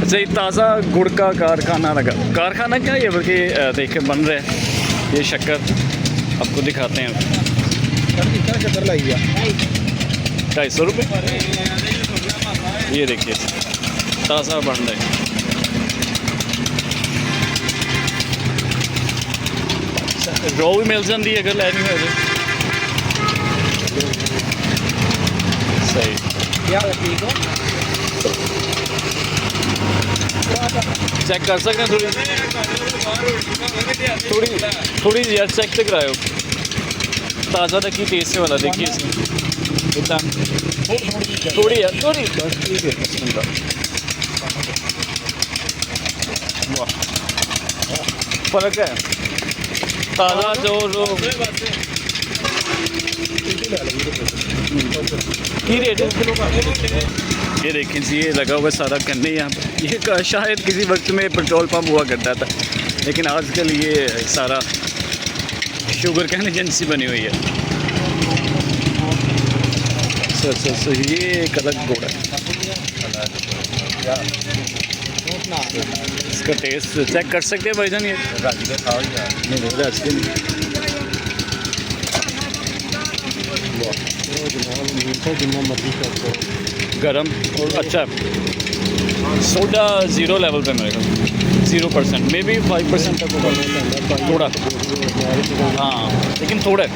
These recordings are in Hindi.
अच्छा, ये ताज़ा गुड़ का कारखाना लगा, कारखाना क्या ये, बल्कि देखे बन रहा है ये शक्कर, आपको दिखाते हैं। शक्कर लाई गया 250 रुपये, ये देखिए ताज़ा बन रहा है। रो भी मिल जाती है अगर लैनी हो तो। सही, चेक कर सकते हैं थोड़ी यार, चेक तो कराओ ताज़ा तक ही टेस्ट से वाला। देखिए इसमें इतना थोड़ी यार, थोड़ी फ़र्क है ताज़ा जो की रेट है। ये देखें जी, ये लगा हुआ सारा करने यहाँ पर। ये शायद किसी वक्त में पेट्रोल पंप हुआ करता था, लेकिन आजकल ये सारा शुगर कैन एजेंसी बनी हुई है। अच्छा, ये एक अलग गुड़ है, इसका टेस्ट चेक कर सकते हैं भाईजान। ये गरम और अच्छा, सोडा 0 लेवल पे मिलेगा, 0%, मे बी 5% तक होगा थोड़ा, हाँ लेकिन थोड़ा है।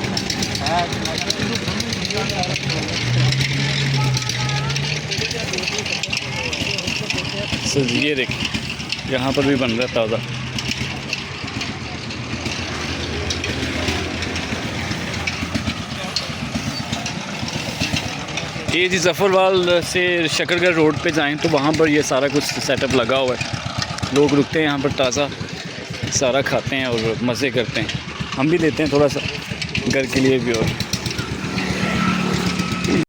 ये देखिए यहाँ पर भी बन रहा है ताज़ा। ये जी ज़फ़रवाल से शकरगढ़ रोड पे जाएं तो वहाँ पर ये सारा कुछ सेटअप लगा हुआ है, लोग रुकते हैं यहाँ पर, ताज़ा सारा खाते हैं और मज़े करते हैं। हम भी लेते हैं थोड़ा सा घर के लिए भी। और